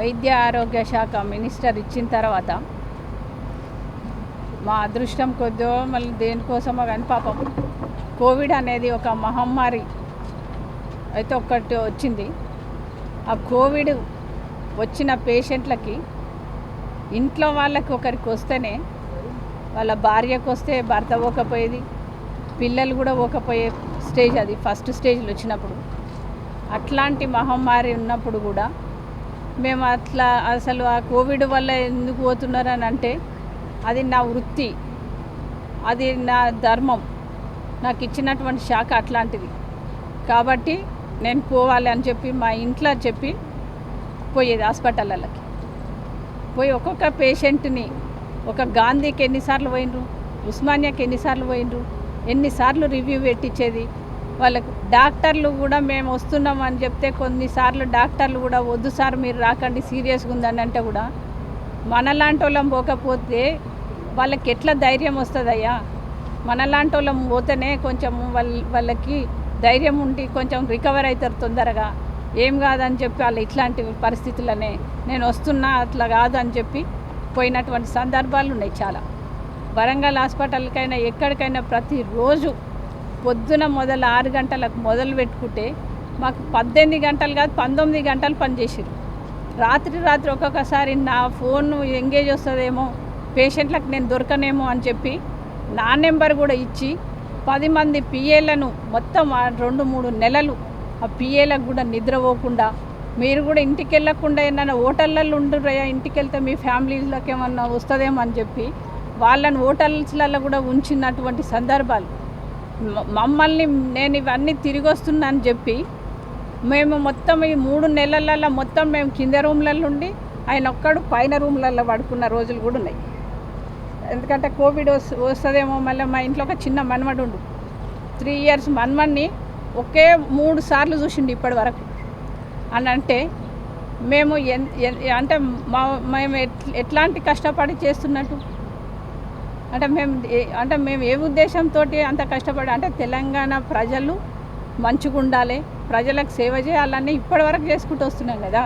వైద్య ఆరోగ్య శాఖ మినిస్టర్ ఇచ్చిన తర్వాత మా అదృష్టం కొద్దో మళ్ళీ దేనికోసమో కానీ పాపం కోవిడ్ అనేది ఒక మహమ్మారి అయితే ఒక్కటి వచ్చింది. ఆ కోవిడ్ వచ్చిన పేషెంట్లకి ఇంట్లో వాళ్ళకి ఒకరికి వస్తేనే వాళ్ళ భార్యకు వస్తే భర్త పోకపోయేది, పిల్లలు కూడా పోకపోయే స్టేజ్, అది ఫస్ట్ స్టేజ్లో వచ్చినప్పుడు. అట్లాంటి మహమ్మారి ఉన్నప్పుడు కూడా మేము అట్లా అసలు ఆ కోవిడ్ వల్ల ఎందుకు పోతున్నారని అంటే అది నా వృత్తి, అది నా ధర్మం, నాకు ఇచ్చినటువంటి శాఖ అట్లాంటిది కాబట్టి నేను పోవాలి అని చెప్పి మా ఇంట్లో చెప్పి పోయేది. హాస్పిటళ్ళకి పోయి ఒక్కొక్క పేషెంట్ని, ఒక గాంధీకి ఎన్నిసార్లు పోయినరు, ఉస్మానియాకి ఎన్నిసార్లు పోయినరు, ఎన్నిసార్లు రివ్యూ పెట్టించేది. వాళ్ళకు డాక్టర్లు కూడా మేము వస్తున్నామని చెప్తే కొన్నిసార్లు డాక్టర్లు కూడా వద్దు సార్ మీరు రాకండి సీరియస్గా ఉందని అంటే కూడా మనలాంటి వాళ్ళం పోకపోతే వాళ్ళకి ఎట్లా ధైర్యం వస్తుందయ్యా? మనలాంటి వాళ్ళం పోతేనే కొంచెం వాళ్ళకి ధైర్యం ఉండి కొంచెం రికవర్ అవుతారు తొందరగా. ఏం కాదని చెప్పి వాళ్ళు ఇట్లాంటి పరిస్థితులనే నేను వస్తున్నా అట్లా కాదు అని చెప్పి పోయినటువంటి సందర్భాలు ఉన్నాయి చాలా. వరంగల్ హాస్పిటల్కైనా ఎక్కడికైనా ప్రతిరోజు పొద్దున మొదలు 6 గంటలకు మొదలు పెట్టుకుంటే మాకు 18 గంటలు కాదు 19 గంటలు పనిచేసారు. రాత్రి ఒక్కొక్కసారి నా ఫోన్ ఎంగేజ్ వస్తుందేమో, పేషెంట్లకు నేను దొరకనేమో అని చెప్పి నా నెంబర్ కూడా ఇచ్చి 10 మంది పిఏలను మొత్తం 2-3 నెలలు ఆ పిఏలకు కూడా నిద్రపోకుండా, మీరు కూడా ఇంటికి వెళ్ళకుండా ఏమన్నా హోటళ్ళల్లో ఉండురయ్యా, ఇంటికి వెళ్తే మీ ఫ్యామిలీలకు ఏమన్నా వస్తుందేమో అని చెప్పి వాళ్ళని హోటల్స్లలో కూడా ఉంచినటువంటి సందర్భాలు. మమ్మల్ని నేను ఇవన్నీ తిరిగి వస్తున్నా అని చెప్పి మేము మొత్తం ఈ 3 నెలలలో మొత్తం మేము కింద రూమ్లలో ఉండి ఆయన ఒక్కడు పైన రూమ్లలో పడుకున్న రోజులు కూడా ఉన్నాయి. ఎందుకంటే కోవిడ్ వస్తుందేమో మళ్ళీ మా ఇంట్లో ఒక చిన్న మనమడు ఉండు, 3 ఇయర్స్ మనమడిని ఒకే 3 సార్లు చూసిండు ఇప్పటి వరకు అని అంటే మేము అంటే మేము ఎట్లాంటి కష్టపడి చేస్తున్నట్టు అంటే మేము ఏ ఉద్దేశంతో అంత కష్టపడి అంటే తెలంగాణ ప్రజలు మంచిగా ఉండాలి, ప్రజలకు సేవ చేయాలని ఇప్పటి వరకు చేసుకుంటూ వస్తున్నాం కదా.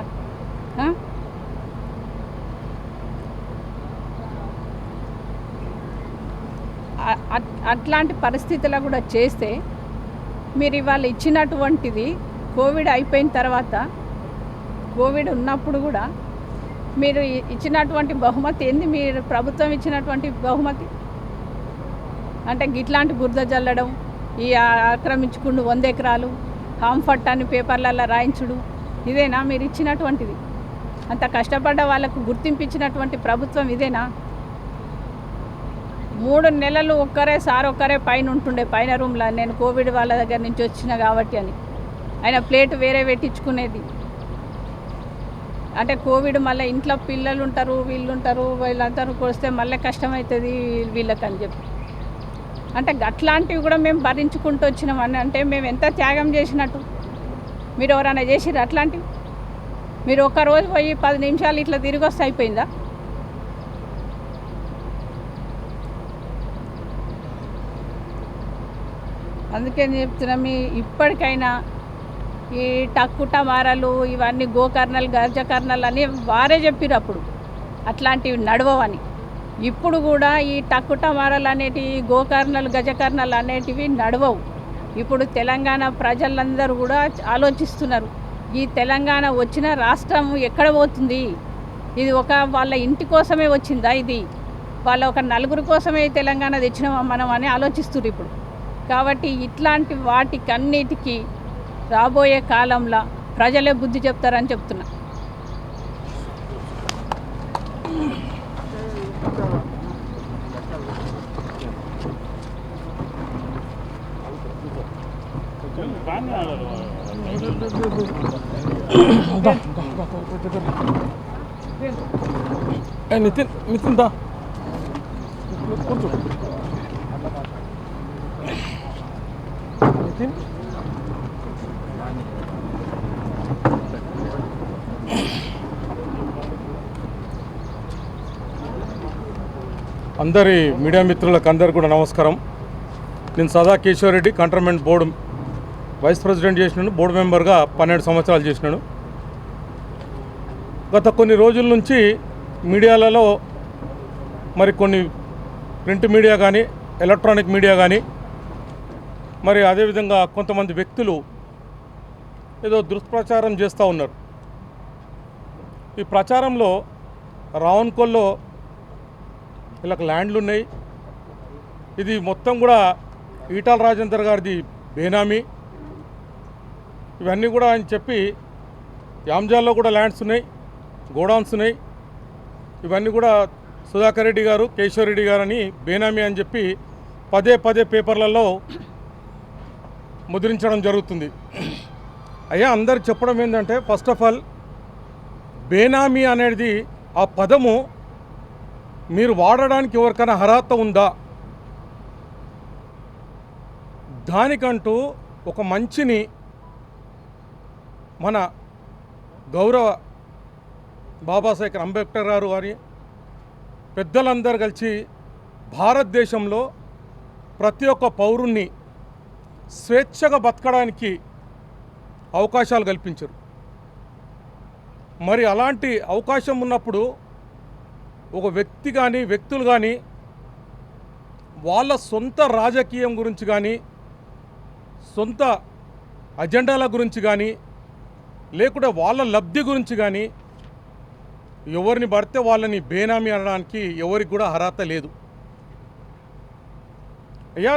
అట్లాంటి పరిస్థితుల్లో కూడా చేస్తే మీరు ఇవాళ ఇచ్చినటువంటిది కోవిడ్ అయిపోయిన తర్వాత, కోవిడ్ ఉన్నప్పుడు కూడా మీరు ఇచ్చినటువంటి బహుమతి ఏంది? మీరు ప్రభుత్వం ఇచ్చినటువంటి బహుమతి అంటే గిట్లాంటి బురద జల్లడం, ఈ ఆక్రమించుకుంటూ 100 ఎకరాలు కాంఫర్ట్ అని పేపర్లలో రాయించుడు, ఇదేనా మీరు ఇచ్చినటువంటిది? అంత కష్టపడ్డ వాళ్ళకు గుర్తింపించినటువంటి ప్రభుత్వం ఇదేనా? 3 నెలలు ఒక్కరే పైన ఉంటుండే, పైన రూమ్లో. నేను కోవిడ్ వాళ్ళ దగ్గర నుంచి వచ్చిన కాబట్టి అని ఆయన ప్లేట్ వేరే పెట్టించుకునేది. అంటే కోవిడ్ మళ్ళీ ఇంట్లో పిల్లలు ఉంటారు, వీళ్ళందరూ కొస్తే మళ్ళీ కష్టమవుతుంది వీళ్ళకని చెప్పి అంటే అట్లాంటివి కూడా మేము భరించుకుంటూ వచ్చినామని అంటే మేము ఎంత త్యాగం చేసినట్టు. మీరు ఎవరైనా చేసిర్రు అట్లాంటివి? మీరు ఒక్కరోజు పోయి 10 నిమిషాలు ఇట్లా తిరిగి వస్తే అయిపోయిందా? అందుకే చెప్తున్నా, మీ ఇప్పటికైనా ఈ టమారాలు ఇవన్నీ గోకర్ణాలు గజకర్ణాలు అని వారే చెప్పారు అప్పుడు అట్లాంటివి నడవని. ఇప్పుడు కూడా ఈ టమారాలు అనేటివి, గోకర్ణాలు గజకర్ణాలు అనేటివి నడవవు. ఇప్పుడు తెలంగాణ ప్రజలందరూ కూడా ఆలోచిస్తున్నారు, ఈ తెలంగాణ వచ్చిన రాష్ట్రం ఎక్కడ పోతుంది? ఇది వాళ్ళ ఇంటి కోసమే వచ్చిందా? ఇది వాళ్ళ ఒక నలుగురు కోసమే తెలంగాణ తెచ్చినామా మనం అని ఆలోచిస్తున్నారు ఇప్పుడు. కాబట్టి ఇట్లాంటి వాటికన్నిటికీ రాబోయే కాలంలో ప్రజలే బుద్ధి చెప్తారని చెప్తున్నా. నితిన్ దా కొంచెం నితిన్ అందరి మీడియా మిత్రులకు అందరు కూడా నమస్కారం. నేను Sada Keshavareddy, cantonment board vice president చేసినాను, బోర్డు మెంబర్గా 12 సంవత్సరాలు చేసినాను. గత కొన్ని రోజుల నుంచి మీడియాలలో మరి కొన్ని ప్రింట్ మీడియా కానీ ఎలక్ట్రానిక్ మీడియా కానీ మరి అదేవిధంగా కొంతమంది వ్యక్తులు ఏదో దుష్ప్రచారం చేస్తూ ఉన్నారు. ఈ ప్రచారంలో రావణ్కోల్లో ఇలా ల్యాండ్లు ఉన్నాయి, ఇది మొత్తం కూడా ఈటాల రాజేందర్ గారిది బేనామీ, ఇవన్నీ కూడా ఆయన చెప్పి యాంజాల్లో కూడా ల్యాండ్స్ ఉన్నాయి, గోడౌన్స్ ఉన్నాయి, ఇవన్నీ కూడా సుధాకర్ రెడ్డి గారు కేశవర్ రెడ్డి గారు అని బేనామీ అని చెప్పి పదే పదే పేపర్లలో ముద్రించడం జరుగుతుంది. అయ్యా అందరు చెప్పడం ఏంటంటే ఫస్ట్ ఆఫ్ ఆల్ బేనామీ అనేది ఆ పదము మీరు వాడడానికి ఎవరికైనా అర్హత ఉందా? దానికంటూ ఒక మంచిని మన గౌరవ బాబాసాహెబ్ అంబేద్కర్ గారు అని పెద్దలందరూ కలిసి భారతదేశంలో ప్రతి ఒక్క పౌరుణ్ణి స్వేచ్ఛగా బతకడానికి అవకాశాలు కల్పించారు. మరి అలాంటి అవకాశం ఉన్నప్పుడు ఒక వ్యక్తి కానీ వ్యక్తులు కానీ వాళ్ళ సొంత రాజకీయం గురించి కానీ సొంత అజెండాల గురించి కానీ లేకుంటే వాళ్ళ లబ్ధి గురించి కానీ ఎవరిని పడితే వాళ్ళని బేనామీ అనడానికి ఎవరికి కూడా అర్హత లేదు. అయ్యా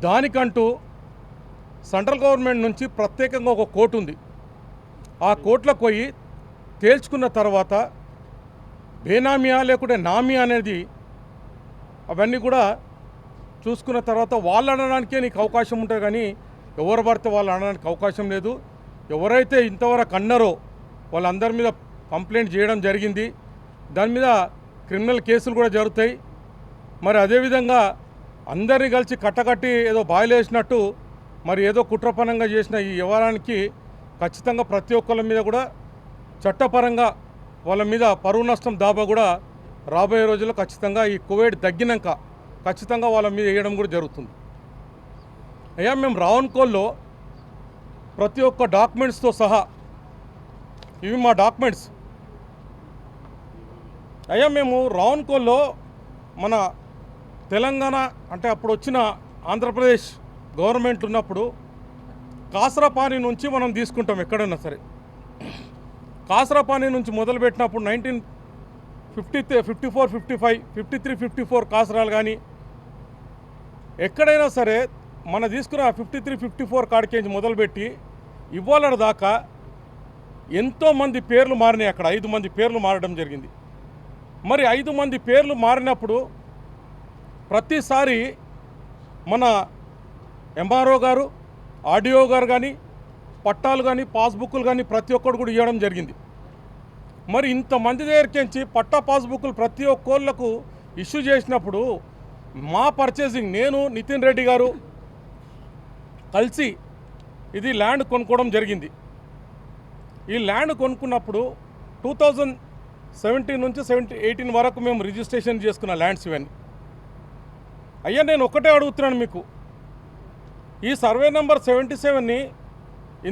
దానికంటూ సెంట్రల్ గవర్నమెంట్ నుంచి ప్రత్యేకంగా ఒక కోర్టు ఉంది. ఆ కోర్టులోకి పోయి తేల్చుకున్న తర్వాత బేనామీయా లేకుంటే నామీ అనేది అవన్నీ కూడా చూసుకున్న తర్వాత వాళ్ళు అనడానికే నీకు అవకాశం ఉంటుంది, కానీ ఎవరు పడితే వాళ్ళు అనడానికి అవకాశం లేదు. ఎవరైతే ఇంతవరకు అన్నారో వాళ్ళందరి మీద కంప్లైంట్ చేయడం జరిగింది. దాని మీద క్రిమినల్ కేసులు కూడా జరుగుతాయి. మరి అదేవిధంగా అందరినీ కలిసి కట్టకట్టి ఏదో బాయిలేసినట్టు మరి ఏదో కుట్రపరంగా చేసిన ఈ వ్యవహారానికి ఖచ్చితంగా ప్రతి ఒక్కళ్ళ మీద కూడా చట్టపరంగా వాళ్ళ మీద పరువు నష్టం దాబా కూడా రాబోయే రోజుల్లో ఖచ్చితంగా ఈ కోవిడ్ తగ్గినాక ఖచ్చితంగా వాళ్ళ మీద వేయడం కూడా జరుగుతుంది. అయ్యా మేము రావణ్కోల్లో ప్రతి ఒక్క డాక్యుమెంట్స్తో సహా ఇవి మా డాక్యుమెంట్స్. అయ్యా మేము రావణ్కోల్లో మన తెలంగాణ అంటే అప్పుడు వచ్చిన ఆంధ్రప్రదేశ్ గవర్నమెంట్ ఉన్నప్పుడు కాసరపాని నుంచి మనం తీసుకుంటాం ఎక్కడైనా సరే. కాసరపాని నుంచి మొదలుపెట్టినప్పుడు 1954, 55, 53, 54 కాసరాలు కానీ ఎక్కడైనా సరే మన తీసుకున్న 53, 54 కాడికేంచి మొదలుపెట్టి ఇవాళ దాకా ఎంతోమంది పేర్లు మారినాయి. అక్కడ 5 మంది పేర్లు మారడం జరిగింది. మరి 5 మంది పేర్లు మారినప్పుడు ప్రతిసారి మన ఎంఆర్ఓ గారు ఆర్డీఓ గారు కానీ పట్టాలు కానీ పాస్బుక్లు కానీ ప్రతి ఒక్కరు కూడా ఇవ్వడం జరిగింది. మరి ఇంతమంది దగ్గరికి పట్టా పాస్బుక్లు ప్రతి ఒక్కళ్ళకు ఇష్యూ చేసినప్పుడు మా పర్చేసింగ్ నేను నితిన్ రెడ్డి గారు కలిసి ఇది ల్యాండ్ కొనుక్కోవడం జరిగింది. ఈ ల్యాండ్ కొనుక్కున్నప్పుడు 2017 నుంచి 18 వరకు మేము రిజిస్ట్రేషన్ చేసుకున్న ల్యాండ్స్ ఇవన్నీ. అయ్యా నేను ఒకటే అడుగుతున్నాను మీకు, ఈ సర్వే నెంబర్ 77ని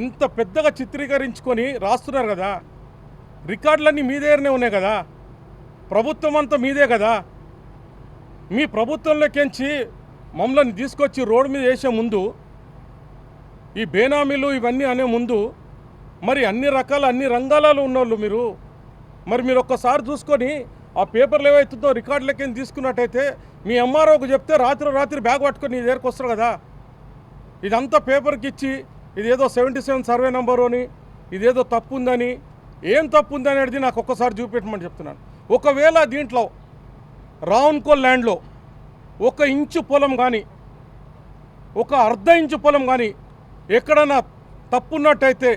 ఇంత పెద్దగా చిత్రీకరించుకొని రాస్తున్నారు కదా, రికార్డులన్నీ మీ దగ్గరనే ఉన్నాయి కదా, ప్రభుత్వం అంతా మీదే కదా. మీ ప్రభుత్వంలోకించి మమ్మల్ని తీసుకొచ్చి రోడ్డు మీద వేసే ముందు ఈ బేనామీలు ఇవన్నీ అనే ముందు మరి అన్ని రంగాలలో ఉన్నోళ్ళు మీరు ఒక్కసారి చూసుకొని ఆ పేపర్లు ఏవైతుందో రికార్డులకేం తీసుకున్నట్టయితే మీ ఎంఆర్ఓకి చెప్తే రాత్రి బ్యాగ్ పట్టుకొని నీ దగ్గరకు వస్తారు కదా. ఇదంతా పేపర్కి ఇచ్చి ఇదేదో 77 సర్వే నెంబరు అని ఇదేదో తప్పు ఉందని, ఏం తప్పు ఉంది అనేది నాకు ఒక్కసారి చూపెట్టమని చెప్తున్నాను. ఒకవేళ దీంట్లో రావణ్కోల్ ల్యాండ్లో 1 ఇంచు పొలం కానీ 1/2 ఇంచు పొలం కానీ ఎక్కడన్నా తప్పున్నట్టయితే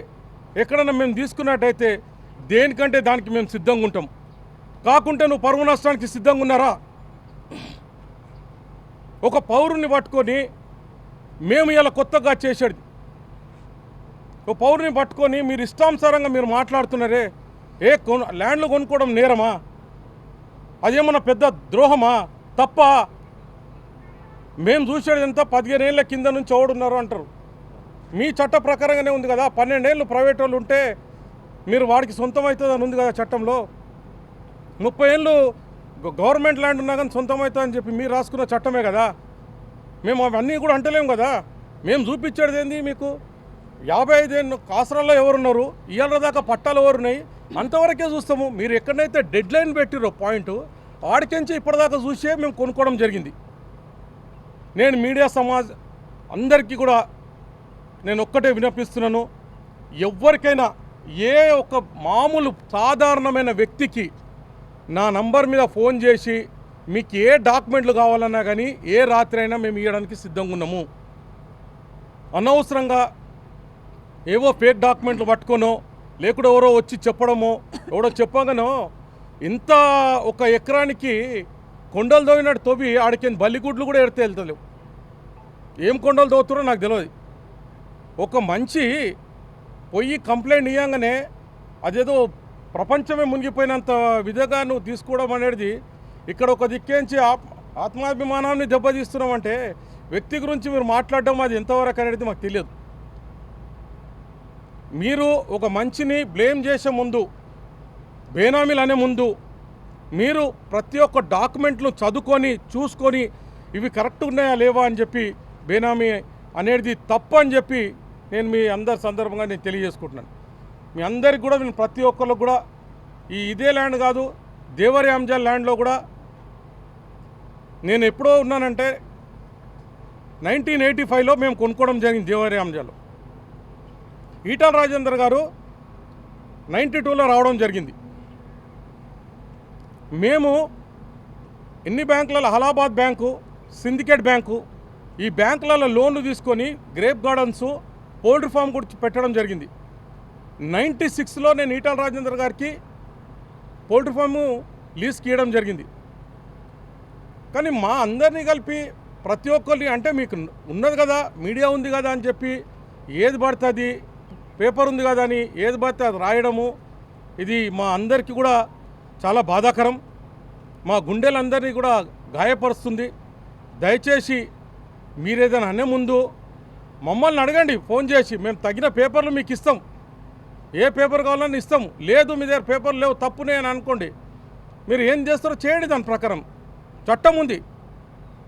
ఎక్కడన్నా మేము తీసుకున్నట్టయితే దేనికంటే దానికి మేము సిద్ధంగా ఉంటాం. కాకుంటే నువ్వు పరువు నష్టానికి సిద్ధంగా ఉన్నారా? ఒక పౌరుని పట్టుకొని మేము ఇలా కొత్తగా చేసేది ఒక పౌరుని పట్టుకొని మీరు ఇష్టానుసారంగా మీరు మాట్లాడుతున్నారే. ల్యాండ్లు కొనుక్కోవడం నేరమా? అదేమన్నా పెద్ద ద్రోహమా? తప్ప? మేము చూసేది ఎంత 15 ఏళ్ళ కింద నుంచి ఎవడున్నారు అంటారు. మీ చట్ట ప్రకారంగానే ఉంది కదా. 12 ఏళ్ళు ప్రైవేట్ వాళ్ళు ఉంటే మీరు వాడికి సొంతం అవుతుందని ఉంది కదా చట్టంలో. 30 ఏళ్ళు గవర్నమెంట్ ల్యాండ్ ఉన్నా కానీ సొంతం అవుతుందని చెప్పి మీరు రాసుకున్న చట్టమే కదా. మేము అవన్నీ కూడా అంటలేము కదా. మేము చూపించేది ఏంది మీకు 55 ఏళ్ళు కాసరాల్లో ఎవరున్నారు, ఇవాళ దాకా పట్టాలు ఎవరున్నాయి అంతవరకే చూస్తాము. మీరు ఎక్కడైతే డెడ్ లైన్ పెట్టిరో పాయింట్ ఆడికించి ఇప్పటిదాకా చూసే మేము కొనుక్కోవడం జరిగింది. నేను మీడియా సమాజ్ అందరికీ కూడా నేను ఒక్కటే విన్నపిస్తున్నాను, ఎవరికైనా ఏ ఒక్క మామూలు సాధారణమైన వ్యక్తికి నా నంబర్ మీద ఫోన్ చేసి మీకు ఏ డాక్యుమెంట్లు కావాలన్నా కానీ ఏ రాత్రి అయినా మేము ఇవ్వడానికి సిద్ధంగా ఉన్నాము. అనవసరంగా ఏవో ఫేక్ డాక్యుమెంట్లు పట్టుకోనో లేకుండా ఎవరో వచ్చి చెప్పడమో ఎవడో చెప్పగానో ఇంత ఒక ఎకరానికి కొండలు తవ్వినట్టు తవ్వి ఆడికి బల్లిగుడ్లు కూడా ఎడితే వెళ్తలేవు. ఏం కొండలు తవ్వుతారో నాకు తెలియదు. ఒక మంచి పోయి కంప్లైంట్ ఇవ్వగానే అదేదో ప్రపంచమే మునిగిపోయినంత విధంగా నువ్వు తీసుకోవడం అనేది ఇక్కడ ఒక దిక్కేంచి ఆత్మాభిమానాన్ని దెబ్బతీస్తున్నామంటే వ్యక్తి గురించి మీరు మాట్లాడడం అది ఎంతవరకు అనేది మాకు తెలియదు. మీరు ఒక మంచిని బ్లేమ్ చేసే ముందు, బేనామీలు అనే ముందు మీరు ప్రతి ఒక్క డాక్యుమెంట్లు చదువుకొని చూసుకొని ఇవి కరెక్ట్ ఉన్నాయా లేవా అని చెప్పి బేనామీ అనేది తప్పు అని చెప్పి నేను మీ అందరి సందర్భంగా నేను తెలియజేసుకుంటున్నాను. మీ అందరికి కూడా నేను ప్రతి ఒక్కరికి కూడా ఇదే ల్యాండ్ కాదు, దేవరి అంజాల్ ల్యాండ్లో కూడా నేను ఎప్పుడో ఉన్నానంటే 1985లో మేము కొనుక్కోవడం జరిగింది. దేవరి అంజాల్లో ఈటల రాజేందర్ గారు 92లో రావడం జరిగింది. మేము ఎన్ని బ్యాంకులలో, అలహాబాద్ బ్యాంకు, సిండికేట్ బ్యాంకు, ఈ బ్యాంకులలో లోన్లు తీసుకొని గ్రేప్ గార్డెన్స్, పౌల్ట్రీ ఫామ్ కూడా పెట్టడం జరిగింది. 96లో నేను ఈటల రాజేందర్ గారికి పౌల్ట్రీ ఫాము లీజ్కి ఇవ్వడం జరిగింది. కానీ మా అందరినీ కలిపి ప్రతి ఒక్కరిని అంటే మీకు ఉన్నది కదా, మీడియా ఉంది కదా అని చెప్పి ఏది పడుతుంది, పేపర్ ఉంది కదా అని ఏది పడితే అది రాయడము, ఇది మా అందరికీ కూడా చాలా బాధాకరం, మా గుండెలందరినీ కూడా గాయపరుస్తుంది. దయచేసి మీరేదైనా అనే ముందు మమ్మల్ని అడగండి ఫోన్ చేసి, మేము తగిన పేపర్లు మీకు ఇస్తాం, ఏ పేపర్ కావాలని ఇస్తాం. లేదు మీ దగ్గర పేపర్లు లేవు తప్పునే అని అనుకోండి, మీరు ఏం చేస్తారో చేయండి. దాని ప్రకారం చట్టం ఉంది,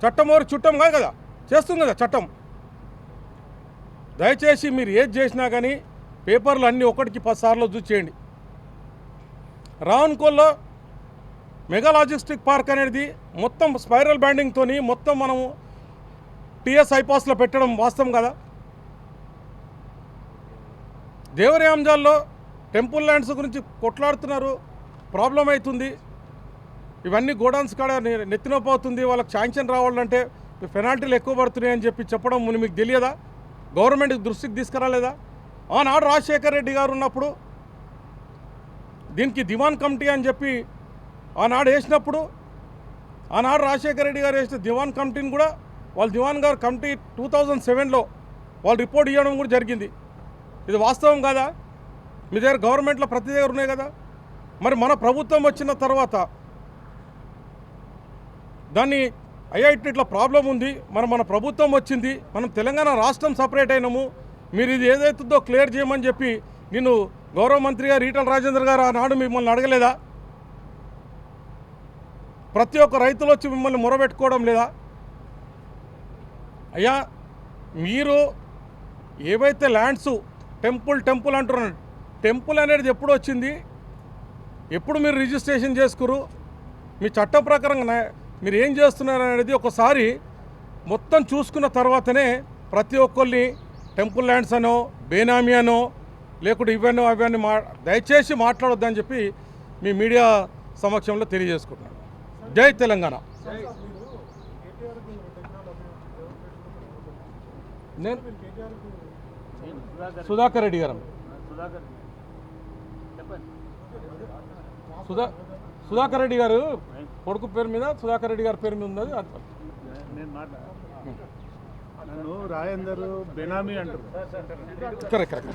చట్టం ఎవరు చుట్టం కాదు కదా, చేస్తుంది కదా చట్టం. దయచేసి మీరు ఏది చేసినా కానీ పేపర్లు అన్నీ ఒకటికి 10 సార్లు చూసి చేయండి. రావున్కోల్లో మెగా లాజిస్టిక్ పార్క్ అనేది మొత్తం స్పైరల్ బ్యాండింగ్తో మొత్తం మనము టీఎస్ ఐపాస్లో పెట్టడం వాస్తవం కదా. దేవరి అంజాల్లో టెంపుల్ ల్యాండ్స్ గురించి కొట్లాడుతున్నారు, ప్రాబ్లం అవుతుంది. ఇవన్నీ గోడౌన్స్ కాడ నెత్తినపోతుంది, వాళ్ళకి శాంక్షన్ రావాలంటే పెనాల్టీలు ఎక్కువ పడుతున్నాయని చెప్పి చెప్పడం మీకు తెలియదా? గవర్నమెంట్ దృష్టికి తీసుకురాలేదా? ఆనాడు రాజశేఖర రెడ్డి గారు ఉన్నప్పుడు దీనికి దివాన్ కమిటీ అని చెప్పి ఆనాడు వేసినప్పుడు, ఆనాడు రాజశేఖర రెడ్డి గారు వేసిన దివాన్ కమిటీని కూడా వాళ్ళు దివాన్ గారు కమిటీ 2007లో వాళ్ళు రిపోర్ట్ ఇవ్వడం కూడా జరిగింది. ఇది వాస్తవం కాదా? మీ దగ్గర గవర్నమెంట్లో ప్రతి దగ్గర ఉన్నాయి కదా. మరి మన ప్రభుత్వం వచ్చిన తర్వాత దాన్ని ఐఐటి ఇట్లా ప్రాబ్లం ఉంది, మన ప్రభుత్వం వచ్చింది, మనం తెలంగాణ రాష్ట్రం సపరేట్ అయినాము, మీరు ఇది ఏదైతుందో క్లియర్ చేయమని చెప్పి నేను గౌరవ మంత్రి గారు ఈటల రాజేందర్ గారు ఆనాడు మిమ్మల్ని అడగలేదా? ప్రతి ఒక్క రైతులు వచ్చి మిమ్మల్ని మొరబెట్టుకోవడం లేదా? అయ్యా మీరు ఏవైతే ల్యాండ్స్ టెంపుల్ అంటున్నారు, టెంపుల్ అనేది ఎప్పుడు వచ్చింది, ఎప్పుడు మీరు రిజిస్ట్రేషన్ చేసుకురు, మీ చట్టం ప్రకారం మీరు ఏం చేస్తున్నారు అనేది ఒకసారి మొత్తం చూసుకున్న తర్వాతనే ప్రతి ఒక్కరిని టెంపుల్ ల్యాండ్స్ అనో బేనామీ అనో లేకుంటే ఇవన్నీ అవన్నీ దయచేసి మాట్లాడొద్దని చెప్పి మీ మీడియా సమక్షంలో తెలియజేసుకుంటున్నాను. జై తెలంగాణ. నేను సుధాకర్ రెడ్డి గారు, సుధాకర్ రెడ్డి గారు కొడుకు పేరు మీద సుధాకర్ రెడ్డి గారి పేరు మీద ఉన్నది. నన్ను రాజేందర్ బెనామీ అంటారు. కరెక్ట్.